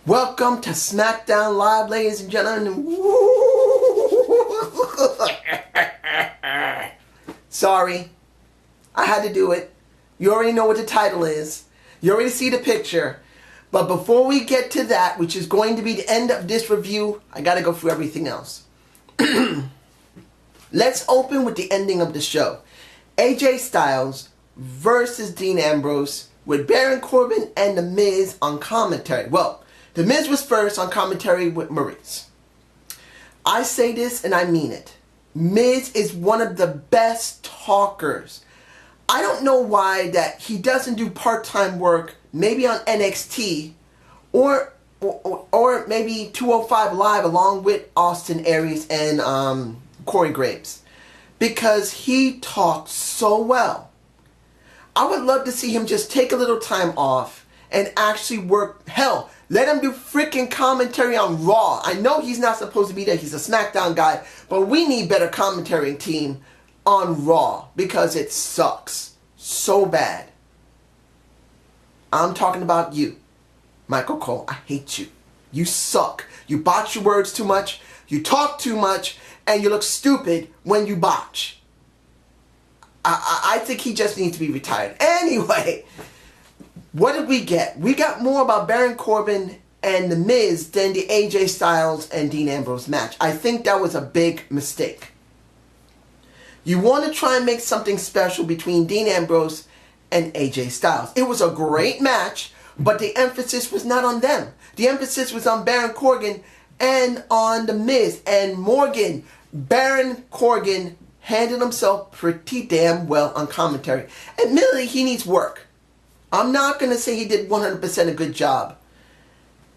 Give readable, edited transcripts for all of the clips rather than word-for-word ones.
Welcome to Smackdown Live, ladies and gentlemen. Sorry, I had to do it. You already know what the title is. You already see the picture. But before we get to that, which is going to be the end of this review, I gotta go through everything else. Let's open with the ending of the show. AJ Styles versus Dean Ambrose with Baron Corbin and The Miz on commentary. Well, The Miz was first on commentary with Maurice. I say this and I mean it. Miz is one of the best talkers. I don't know why that he doesn't do part-time work, maybe on NXT or maybe 205 Live along with Austin Aries and Corey Graves, because he talks so well. I would love to see him just take a little time off and actually work. Hell, let him do freaking commentary on Raw. I know he's not supposed to be there. He's a SmackDown guy, but we need better commentary team on Raw because it sucks so bad. I'm talking about you, Michael Cole. I hate you. You suck. You botch your words too much. You talk too much. And you look stupid when you botch. I think he just needs to be retired. Anyway, what did we get? We got more about Baron Corbin and The Miz than the AJ Styles and Dean Ambrose match. I think that was a big mistake. You want to try and make something special between Dean Ambrose and AJ Styles. It was a great match, but the emphasis was not on them. The emphasis was on Baron Corbin and on The Miz and Morgan. Baron Corbin handled himself pretty damn well on commentary. Admittedly, he needs work. I'm not going to say he did 100% a good job.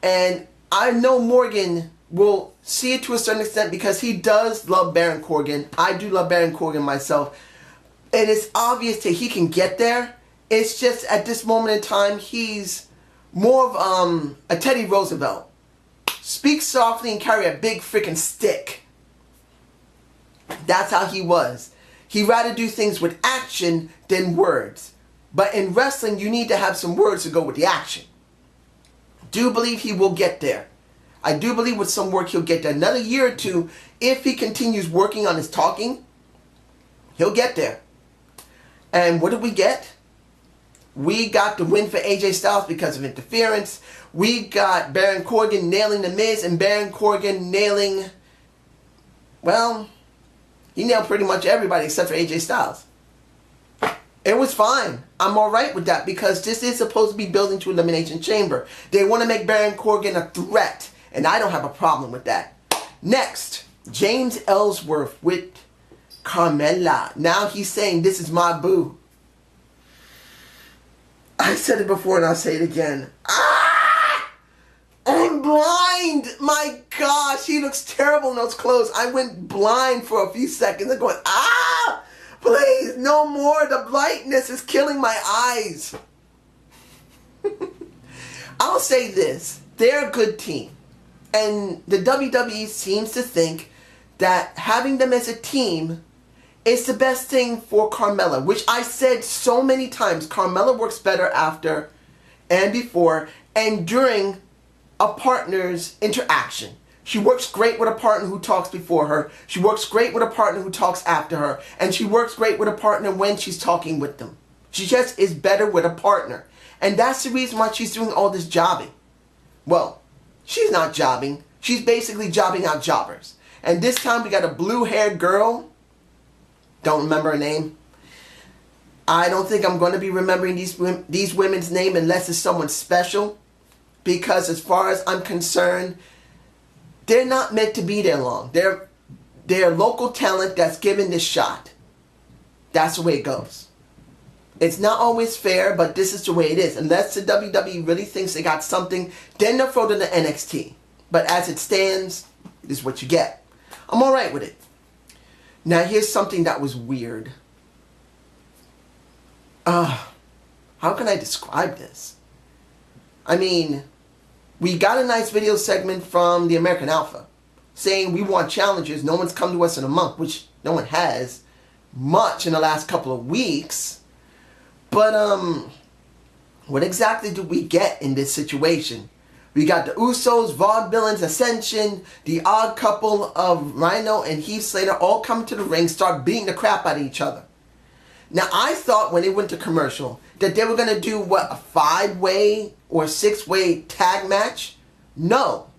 And I know Morgan will see it to a certain extent because he does love Baron Corbin. I do love Baron Corbin myself. And it's obvious that he can get there. It's just at this moment in time, he's more of a Teddy Roosevelt. Speak softly and carry a big freaking stick. That's how he was. He'd rather do things with action than words. But in wrestling, you need to have some words to go with the action. Do believe he will get there. I do believe with some work he'll get there. Another year or two, if he continues working on his talking, he'll get there. And what did we get? We got the win for AJ Styles because of interference. We got Baron Corbin nailing The Miz and Baron Corbin nailing, well, he nailed pretty much everybody except for AJ Styles. It was fine. I'm alright with that because this is supposed to be building to Elimination Chamber. They want to make Baron Corbin a threat, and I don't have a problem with that. Next, James Ellsworth with Carmella. Now he's saying, this is my boo. I said it before and I'll say it again. Ah! I'm blind! My gosh, he looks terrible in those clothes. I went blind for a few seconds and going, ah! Please, no more. The brightness is killing my eyes. I'll say this. They're a good team. And the WWE seems to think that having them as a team is the best thing for Carmella, which I said so many times. Carmella works better after and before and during a partner's interaction. She works great with a partner who talks before her. She works great with a partner who talks after her. And she works great with a partner when she's talking with them. She just is better with a partner. And that's the reason why she's doing all this jobbing. Well, she's not jobbing. She's basically jobbing out jobbers. And this time we got a blue-haired girl. Don't remember her name. I don't think I'm going to be remembering these women's name unless it's someone special. Because as far as I'm concerned, they're not meant to be there long. They're local talent that's given this shot. That's the way it goes. It's not always fair, but this is the way it is. Unless the WWE really thinks they got something, then they'll throw to the NXT. But as it stands, this is what you get. I'm alright with it. Now here's something that was weird. How can I describe this? I mean, we got a nice video segment from the American Alpha saying we want challengers. No one's come to us in a month, which no one has much in the last couple of weeks. But what exactly do we get in this situation? We got the Usos, Vaudevillains, Ascension, the odd couple of Rhino and Heath Slater all come to the ring, start beating the crap out of each other. Now, I thought when they went to commercial that they were going to do, what, a 5-way or 6-way tag match? No.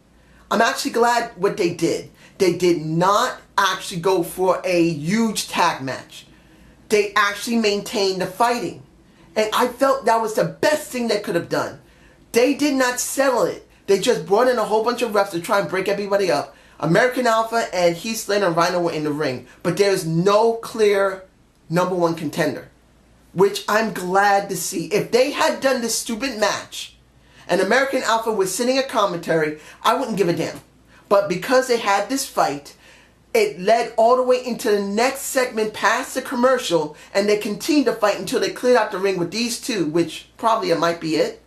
I'm actually glad what they did. They did not actually go for a huge tag match. They actually maintained the fighting. And I felt that was the best thing they could have done. They did not settle it. They just brought in a whole bunch of refs to try and break everybody up. American Alpha and Heath Slater and Rhino were in the ring. But there's no clear #1 contender. Which I'm glad to see. If they had done this stupid match and American Alpha was sitting at commentary, I wouldn't give a damn. But because they had this fight, it led all the way into the next segment past the commercial, and they continued to fight until they cleared out the ring with these two, which probably it might be it.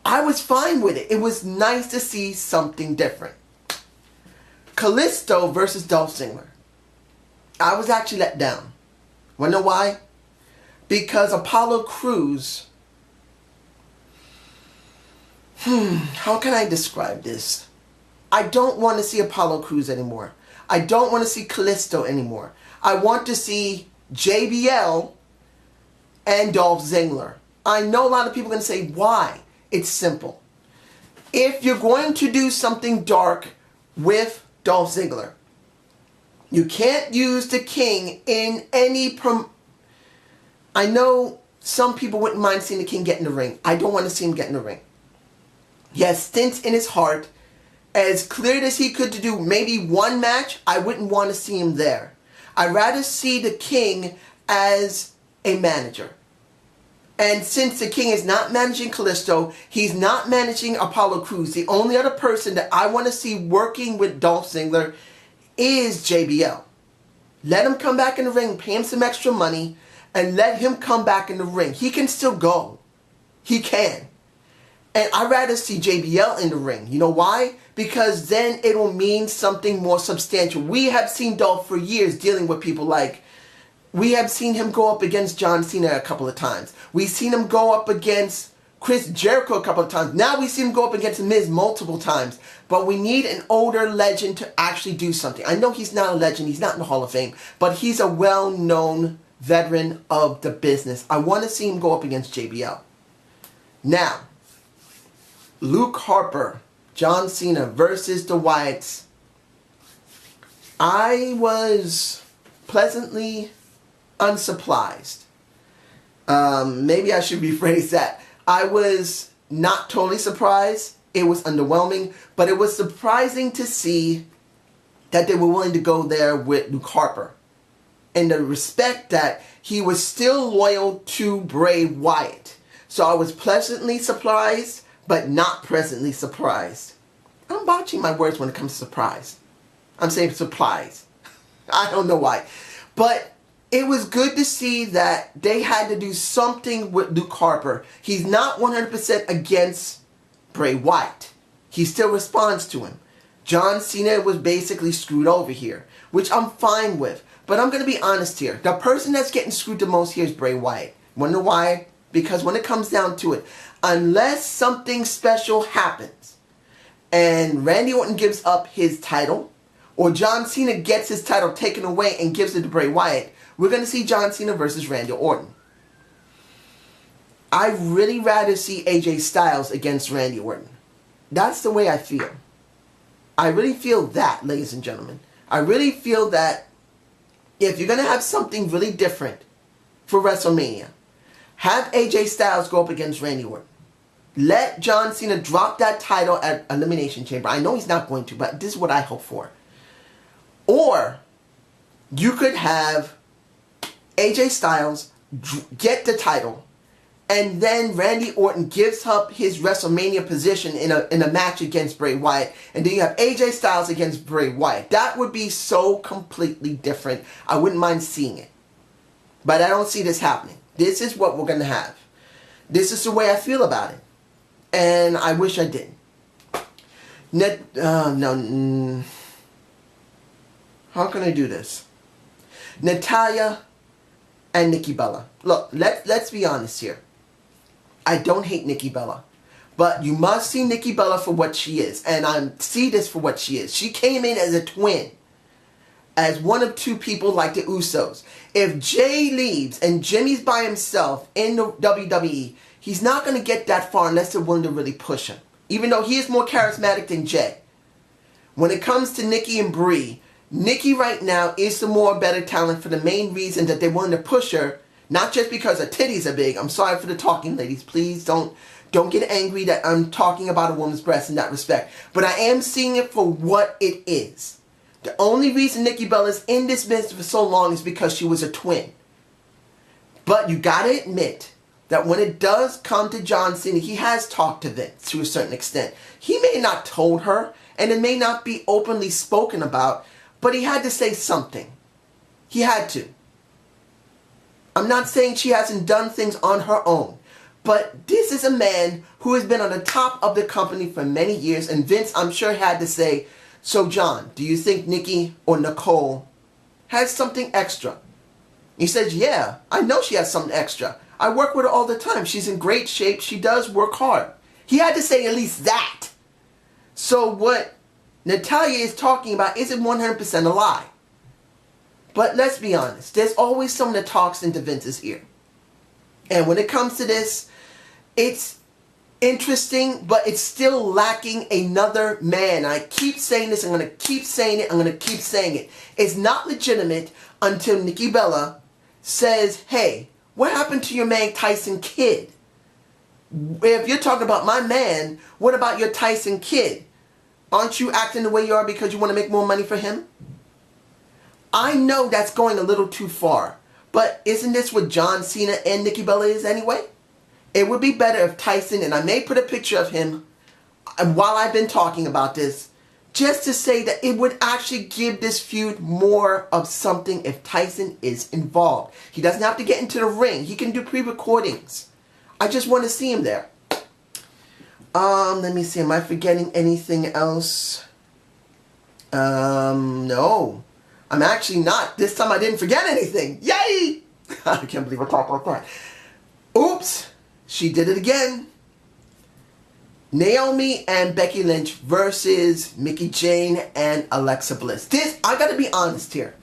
I was fine with it. It was nice to see something different. Kalisto versus Dolph Ziggler. I was actually let down. Wanna know why? Because Apollo Crews... how can I describe this? I don't want to see Apollo Crews anymore. I don't want to see Kalisto anymore. I want to see JBL and Dolph Ziggler. I know a lot of people are going to say, why? It's simple. If you're going to do something dark with Dolph Ziggler, you can't use the King in any... I know some people wouldn't mind seeing the King get in the ring. I don't want to see him get in the ring. He has stints in his heart. As clear as he could to do maybe one match, I wouldn't want to see him there. I'd rather see the King as a manager. And since the King is not managing Kalisto, he's not managing Apollo Crews. The only other person that I want to see working with Dolph Ziggler is JBL. Let him come back in the ring, pay him some extra money, and let him come back in the ring. He can still go. He can. And I'd rather see JBL in the ring. You know why? Because then it will mean something more substantial. We have seen Dolph for years dealing with people like... We have seen him go up against John Cena a couple of times. We've seen him go up against Chris Jericho a couple of times. Now we've seen him go up against Miz multiple times. But we need an older legend to actually do something. I know he's not a legend. He's not in the Hall of Fame. But he's a well-known veteran of the business. I want to see him go up against JBL. Now... Luke Harper, John Cena versus the Wyatts. I was pleasantly unsurprised. Maybe I should rephrase that. I was not totally surprised. It was underwhelming, but it was surprising to see that they were willing to go there with Luke Harper. In the respect that he was still loyal to Bray Wyatt. So I was pleasantly surprised, but not pleasantly surprised. I'm botching my words when it comes to surprise. I'm saying surprise. I don't know why. But it was good to see that they had to do something with Luke Harper. He's not 100% against Bray Wyatt. He still responds to him. John Cena was basically screwed over here, which I'm fine with. But I'm going to be honest here. The person that's getting screwed the most here is Bray Wyatt. Wonder why? Because when it comes down to it, unless something special happens and Randy Orton gives up his title or John Cena gets his title taken away and gives it to Bray Wyatt, we're going to see John Cena versus Randy Orton. I'd really rather see AJ Styles against Randy Orton. That's the way I feel. I really feel that, ladies and gentlemen. I really feel that if you're going to have something really different for WrestleMania, have AJ Styles go up against Randy Orton. Let John Cena drop that title at Elimination Chamber. I know he's not going to, but this is what I hope for. Or you could have AJ Styles get the title, and then Randy Orton gives up his WrestleMania position in a match against Bray Wyatt, and then you have AJ Styles against Bray Wyatt. That would be so completely different. I wouldn't mind seeing it. But I don't see this happening. This is what we're going to have. This is the way I feel about it. And I wish I didn't. How can I do this? Natalya and Nikki Bella. Look, let's be honest here. I don't hate Nikki Bella. But you must see Nikki Bella for what she is. And I see this for what she is. She came in as a twin. As one of two people like the Usos. If Jay leaves and Jimmy's by himself in the WWE, he's not going to get that far unless they're willing to really push him. Even though he is more charismatic than Jay. When it comes to Nikki and Brie, Nikki right now is the more better talent for the main reason that they wanted to push her. Not just because her titties are big. I'm sorry for the talking, ladies. Please don't get angry that I'm talking about a woman's breast in that respect. But I am seeing it for what it is. The only reason Nikki Bella is in this business for so long is because she was a twin. But you gotta admit that when it does come to John Cena, he has talked to Vince to a certain extent. He may not told her, and it may not be openly spoken about, but he had to say something. He had to. I'm not saying she hasn't done things on her own, but this is a man who has been on the top of the company for many years, and Vince, I'm sure, had to say, so John, do you think Nikki or Nicole has something extra? He says, yeah, I know she has something extra. I work with her all the time. She's in great shape. She does work hard. He had to say at least that. So what Natalya is talking about isn't 100% a lie. But let's be honest. There's always someone that talks into Vince's ear. And when it comes to this, it's interesting, but it's still lacking another man. I keep saying this. I'm going to keep saying it. I'm going to keep saying it. It's not legitimate until Nikki Bella says, hey, what happened to your man Tyson Kidd? If you're talking about my man, what about your Tyson Kidd? Aren't you acting the way you are because you want to make more money for him? I know that's going a little too far. But isn't this what John Cena and Nikki Bella is anyway? It would be better if Tyson, and I may put a picture of him while I've been talking about this, just to say that it would actually give this feud more of something if Tyson is involved. He doesn't have to get into the ring. He can do pre-recordings. I just want to see him there. Let me see. Am I forgetting anything else? No. I'm actually not. This time I didn't forget anything. Yay! I can't believe I talked like that. Oops. She did it again. Naomi and Becky Lynch versus Mickie Jane and Alexa Bliss. This, I gotta be honest here.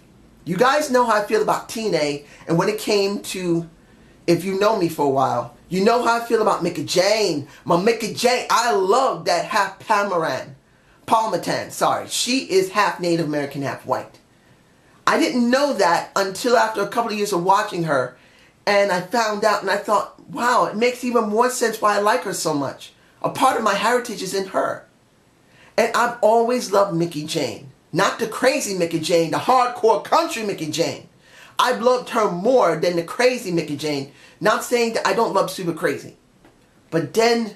You guys know how I feel about TNA, and when it came to, if you know me for a while, you know how I feel about Mickie Jane. My Mickie Jane, I love that half Palmatan, sorry. She is half Native American, half white. I didn't know that until after a couple of years of watching her, and I found out and I thought, wow, it makes even more sense why I like her so much. A part of my heritage is in her. And I've always loved Mickie Jane. Not the crazy Mickie Jane, the hardcore country Mickie Jane. I've loved her more than the crazy Mickie Jane. Not saying that I don't love super crazy. But then,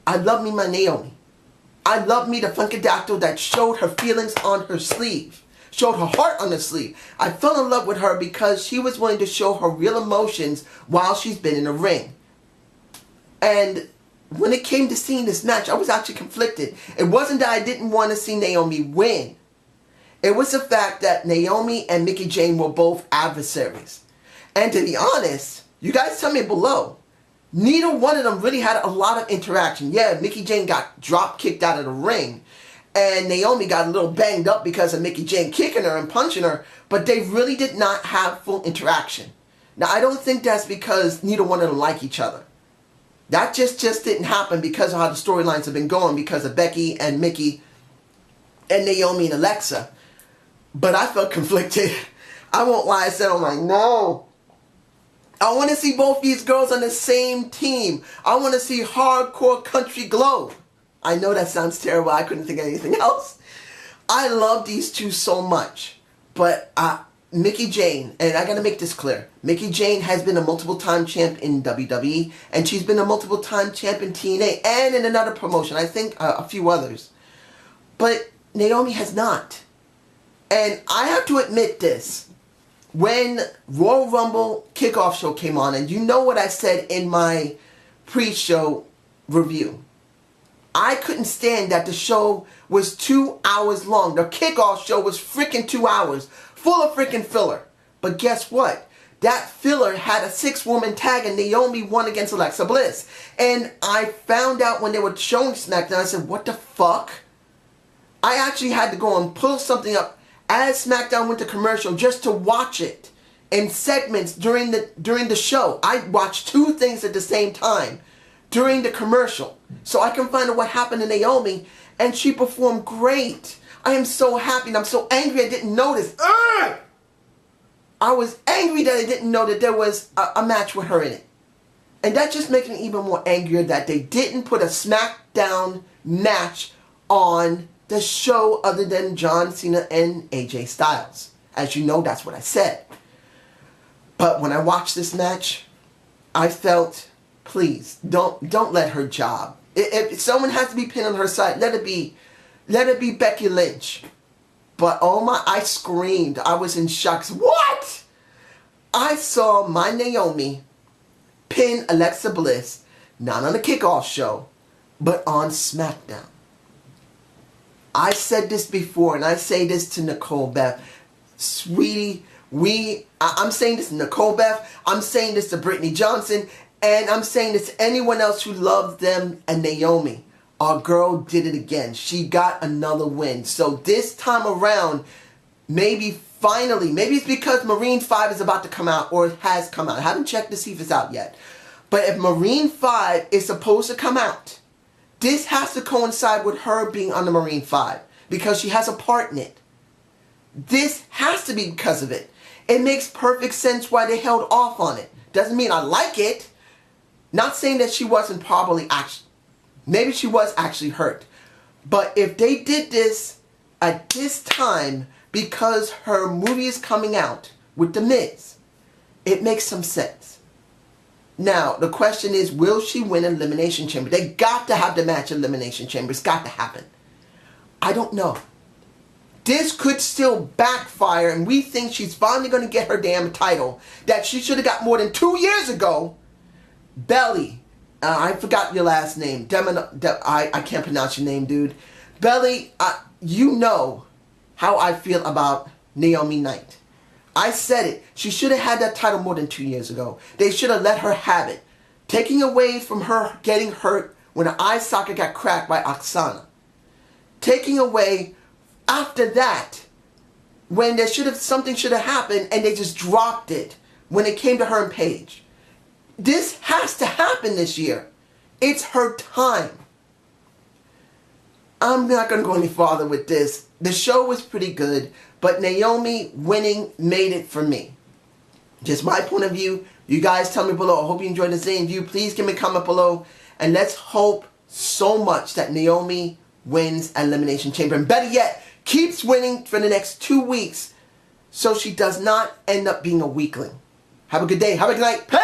I love me my Naomi. I love me the Funkadactyl that showed her feelings on her sleeve. Showed her heart on her sleeve. I fell in love with her because she was willing to show her real emotions while she's been in the ring. And when it came to seeing this match, I was actually conflicted. It wasn't that I didn't want to see Naomi win. It was the fact that Naomi and Mickie Jane were both adversaries. And to be honest, you guys tell me below, neither one of them really had a lot of interaction. Yeah, Mickie Jane got drop kicked out of the ring. And Naomi got a little banged up because of Mickie Jane kicking her and punching her. But they really did not have full interaction. Now, I don't think that's because neither one of them like each other. That just didn't happen because of how the storylines have been going. Because of Becky and Mickie and Naomi and Alexa. But I felt conflicted. I won't lie. I said, I'm like, no. I want to see both these girls on the same team. I want to see hardcore country glow. I know that sounds terrible. I couldn't think of anything else. I love these two so much. But Mickie Jane, and I got to make this clear. Mickie Jane has been a multiple-time champ in WWE. And she's been a multiple-time champ in TNA. And in another promotion. I think a few others. But Naomi has not. And I have to admit this. When Royal Rumble kickoff show came on. And you know what I said in my pre-show review. I couldn't stand that the show was 2 hours long. The kickoff show was freaking 2 hours. Full of freaking filler. But guess what? that filler had a 6-woman tag and Naomi won against Alexa Bliss. And I found out when they were showing SmackDown, I said, what the fuck? I actually had to go and pull something up as SmackDown went to commercial just to watch it in segments during the show. I watched 2 things at the same time during the commercial so I can find out what happened to Naomi, and she performed great. I am so happy, and I'm so angry I didn't notice. Ugh! I was angry that I didn't know that there was a match with her in it. And that just makes me even more angrier that they didn't put a SmackDown match on the show other than John Cena and AJ Styles. As you know, that's what I said. But when I watched this match, I felt, please, don't let her job. If someone has to be pinned on her side, let it be Becky Lynch. But oh my, I screamed. I was in shock. What? I saw my Naomi pin Alexa Bliss, not on the kickoff show, but on SmackDown. I said this before, and I say this to Nicole Beth. Sweetie, I'm saying this to Nicole Beth, I'm saying this to Brittany Johnson, and I'm saying this to anyone else who loves them and Naomi. Our girl did it again. She got another win. So this time around, maybe finally, maybe it's because Marine 5 is about to come out, or it has come out. I haven't checked to see if it's out yet. But if Marine 5 is supposed to come out, this has to coincide with her being on the Marine 5 because she has a part in it. This has to be because of it. It makes perfect sense why they held off on it. Doesn't mean I like it. Not saying that she wasn't probably actually... Maybe she was actually hurt. But if they did this at this time because her movie is coming out with The Miz, it makes some sense. Now, the question is, will she win Elimination Chamber? They got to have the match Elimination Chamber. It's got to happen. I don't know. This could still backfire, and we think she's finally going to get her damn title that she should have got more than 2 years ago. Belly. I forgot your last name. I can't pronounce your name, dude. Belly, you know how I feel about Naomi Knight. I said it. She should have had that title more than 2 years ago. They should have let her have it. Taking away from her getting hurt when her eye socket got cracked by Oksana. Taking away after that when something should have happened and they just dropped it when it came to her and Paige. This has to happen this year. It's her time. I'm not going to go any farther with this. The show was pretty good, but Naomi winning made it for me. Just my point of view. You guys tell me below. I hope you enjoyed the Zane view. Please give me a comment below. And let's hope so much that Naomi wins Elimination Chamber. And better yet, keeps winning for the next 2 weeks so she does not end up being a weakling. Have a good day. Have a good night. Peace!